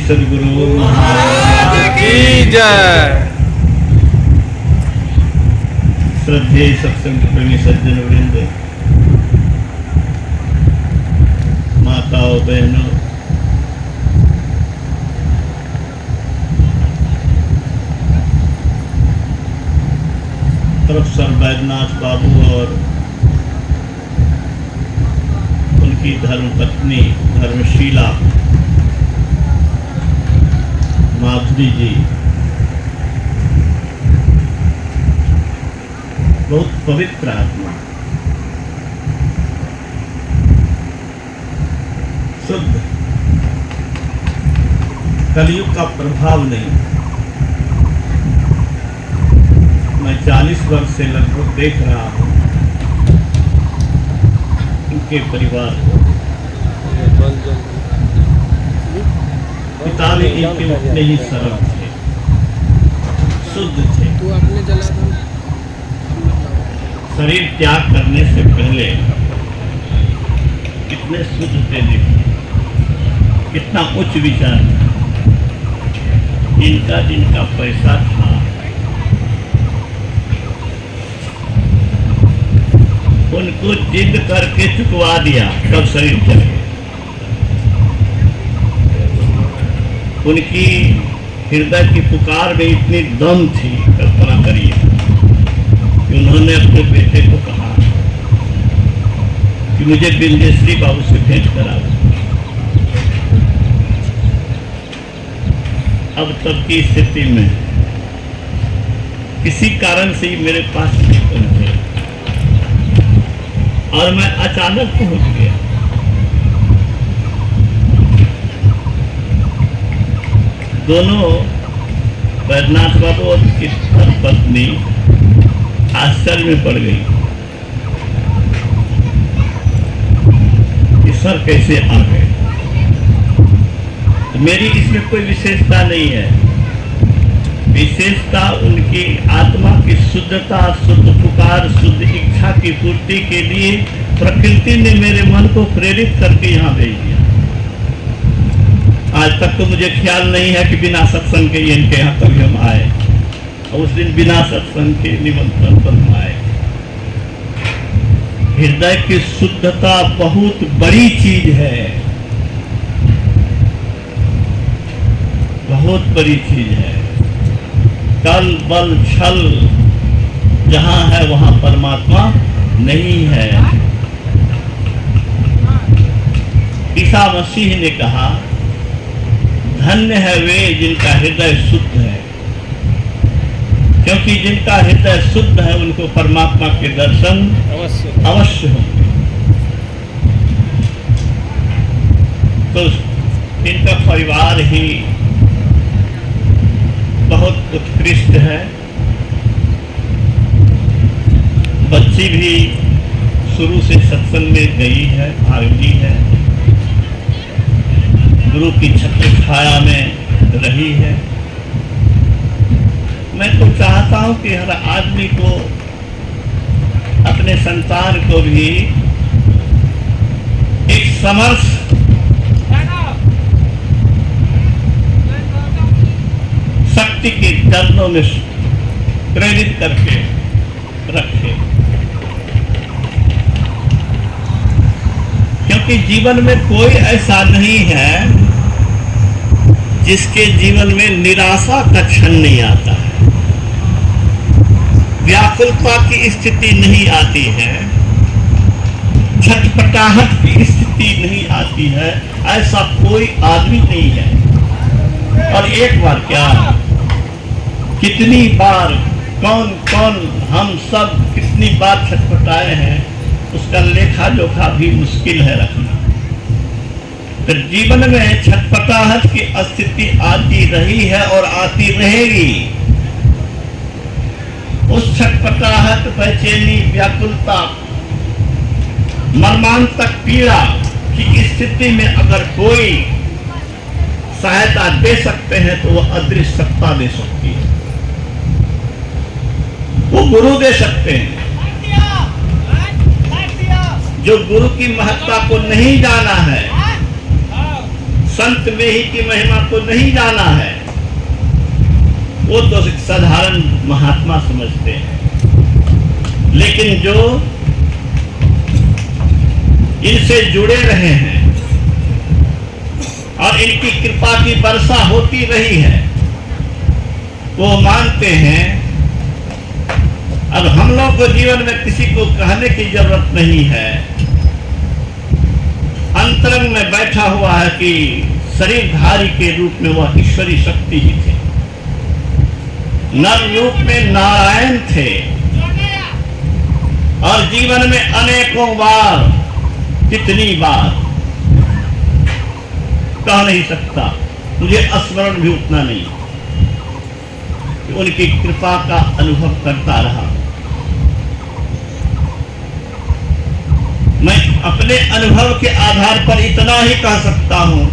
सदगुरु महाराज की जय। श्रद्धेय सत्संग प्रेमी सज्जन वृंद, माताओं बहनों, प्रोफेसर बैद्यनाथ बाबू और उनकी धर्मपत्नी धर्मशीला माधुरी जी बहुत पवित्र आत्मा, शुद्ध, कलयुग का प्रभाव नहीं। मैं 40 वर्ष से लगभग देख रहा हूँ उनके परिवार को। पिता भी इनके उतने ही सरल थे, शुद्ध थे। शरीर त्याग करने से पहले कितने शुद्ध थे, देखिए कितना उच्च विचार था इनका। जिनका पैसा था उनको जिद करके चुकवा दिया, तब शरीर चल गया। उनकी हृदय की पुकार में इतनी दम थी, कल्पना करिए कि उन्होंने अपने बेटे को कहा कि मुझे बिंदेश्वरी बाबू से भेंट करा दो। अब तब की स्थिति में किसी कारण से ही मेरे पास नहीं पहुंचे और मैं अचानक पहुंच गया। दोनों बैद्यनाथ बाबू और उसकी पत्नी आश्चर्य में पड़ गई कि सर कैसे आ गए। तो मेरी इसमें कोई विशेषता नहीं है, विशेषता उनकी आत्मा की शुद्धता, शुद्ध पुकार, शुद्ध इच्छा की पूर्ति के लिए प्रकृति ने मेरे मन को प्रेरित करके यहाँ भेज दिया। आज तक तो मुझे ख्याल नहीं है कि बिना सत्संग के इनके यहाँ कभी हम आए, और उस दिन बिना सत्संग के निमंत्रण पर हम आए। हृदय की शुद्धता बहुत बड़ी चीज है, बहुत बड़ी चीज है। कल बल छल जहां है वहां परमात्मा नहीं है। ईसा मसीह ने कहा, धन्य है वे जिनका हृदय शुद्ध है, क्योंकि जिनका हृदय शुद्ध है उनको परमात्मा के दर्शन अवश्य होंगे। तो इनका परिवार ही बहुत उत्कृष्ट है। बच्ची भी शुरू से सत्संग में गई है, भाग ली है, गुरु की छत्र छाया में रही है। मैं तो चाहता हूं कि हर आदमी को अपने संतान को भी एक समर्थ शक्ति के चरणों में प्रेरित करके रखे, क्योंकि जीवन में कोई ऐसा नहीं है जिसके जीवन में निराशा का क्षण नहीं आता है, व्याकुलता की स्थिति नहीं आती है, छटपटाहट की स्थिति नहीं आती है। ऐसा कोई आदमी नहीं है। और एक बार क्या, कितनी बार, कौन कौन, हम सब कितनी बार छटपटाए हैं, उसका लेखा जोखा भी मुश्किल है रखना। तो जीवन में छटपटाहट की स्थिति आती रही है और आती रहेगी। उस छटपटाहट, बेचैनी, व्याकुलता, मर्मांतक पीड़ा की स्थिति में अगर कोई सहायता दे सकते हैं तो वो अदृश्य सत्ता दे सकती है, वो गुरु दे सकते हैं। जो गुरु की महत्ता को नहीं जाना है, संत में ही की महिमा को नहीं जाना है, वो तो साधारण महात्मा समझते हैं। लेकिन जो इनसे जुड़े रहे हैं और इनकी कृपा की वर्षा होती रही है, वो मानते हैं अब हम लोग को जीवन में किसी को कहने की जरूरत नहीं है। अंतरंग में बैठा हुआ है कि शरीरधारी के रूप में वह ईश्वरी शक्ति ही थे, नर रूप में नारायण थे, और जीवन में अनेकों बार, कितनी बार कह नहीं सकता, मुझे स्मरण भी उतना नहीं, कि उनकी कृपा का अनुभव करता रहा। मैं अपने अनुभव के आधार पर इतना ही कह सकता हूं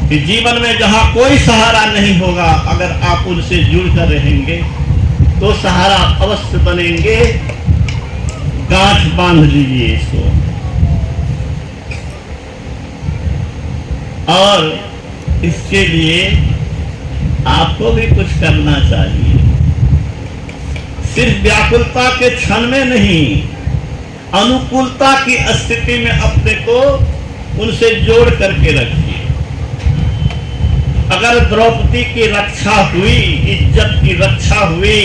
कि जीवन में जहां कोई सहारा नहीं होगा, अगर आप उनसे जुड़कर रहेंगे तो सहारा अवश्य बनेंगे। गांठ बांध लीजिए इसको, और इसके लिए आपको भी कुछ करना चाहिए। सिर्फ व्याकुलता के क्षण में नहीं, अनुकूलता की स्थिति में अपने को उनसे जोड़ करके रखिए। अगर द्रौपदी की रक्षा हुई, इज्जत की रक्षा हुई,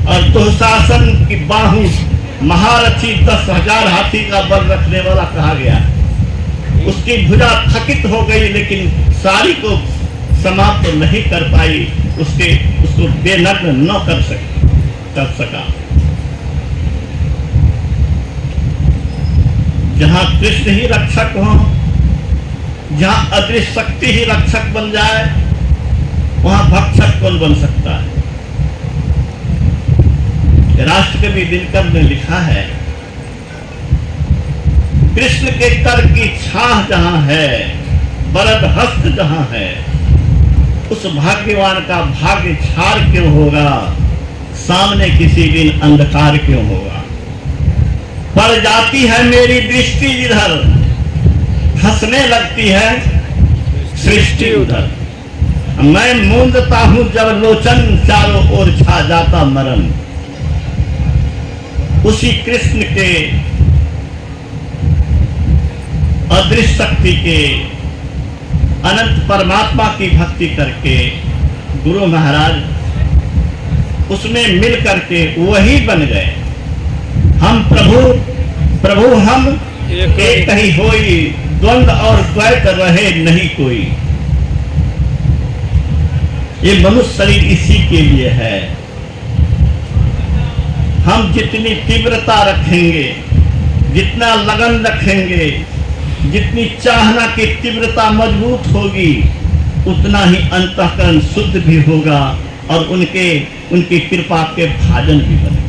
और दुशासन की बाहु महारथी 10,000 हाथी का बल रखने वाला कहा गया, उसकी भुजा थकित हो गई लेकिन सारी को समाप्त नहीं कर पाई, उसको बेनग्न न कर सका। जहां कृष्ण ही रक्षक हो, जहां अदृश्य शक्ति ही रक्षक बन जाए, वहां भक्षक कौन बन सकता है? राष्ट्रकवि दिनकर ने लिखा है, कृष्ण के कर की छाह जहां है, वरद हस्त जहां है, उस भाग्यवान का भाग्य छार क्यों होगा, सामने किसी दिन अंधकार क्यों होगा। पड़ जाती है मेरी दृष्टि जिधर, हंसने लगती है सृष्टि उधर। मैं मूंदता हूं जब लोचन, चारों ओर छा जाता मरण। उसी कृष्ण के अदृश्य शक्ति के अनंत परमात्मा की भक्ति करके गुरु महाराज उसमें मिल करके वही बन गए। हम प्रभु हम एक ही होई, द्वंद और द्वैत रहे नहीं कोई। ये मनुष्य शरीर इसी के लिए है। हम जितनी तीव्रता रखेंगे, जितना लगन रखेंगे, जितनी चाहना की तीव्रता मजबूत होगी, उतना ही अंतःकरण शुद्ध भी होगा और उनकी कृपा के भाजन भी बनेंगे।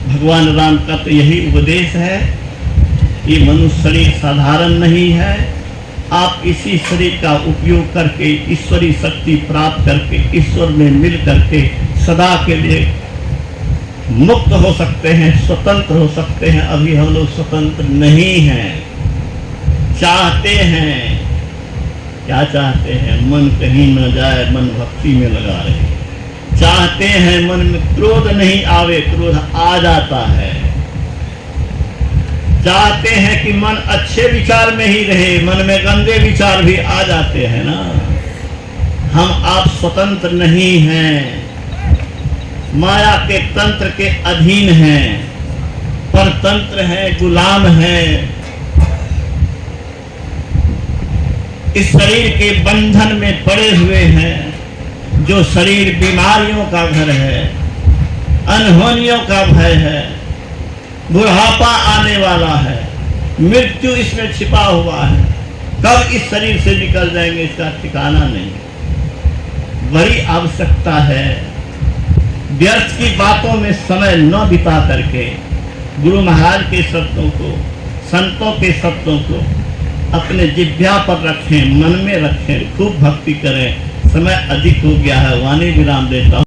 भगवान राम का तो यही उपदेश है, ये मनुष्य शरीर साधारण नहीं है। आप इसी शरीर का उपयोग करके ईश्वरी शक्ति प्राप्त करके ईश्वर में मिल करके सदा के लिए मुक्त हो सकते हैं, स्वतंत्र हो सकते हैं। अभी हम लोग स्वतंत्र नहीं हैं। चाहते हैं, क्या चाहते हैं? मन कहीं न जाए, मन भक्ति में लगा रहे। चाहते हैं मन में क्रोध नहीं आवे, क्रोध आ जाता है। चाहते हैं कि मन अच्छे विचार में ही रहे, मन में गंदे विचार भी आ जाते हैं ना। हम आप स्वतंत्र नहीं हैं, माया के तंत्र के अधीन हैं, परतंत्र हैं, गुलाम हैं। इस शरीर के बंधन में पड़े हुए हैं। जो शरीर बीमारियों का घर है, अनहोनियों का भय है, बुढ़ापा आने वाला है, मृत्यु इसमें छिपा हुआ है। कब इस शरीर से निकल जाएंगे इसका ठिकाना नहीं। बड़ी आवश्यकता है व्यर्थ की बातों में समय न बिता करके गुरु महाराज के शब्दों को, संतों के शब्दों को अपने जिह्वा पर रखें, मन में रखें, खूब भक्ति करें। समय अधिक हो गया है, वाणी विराम देता हूं।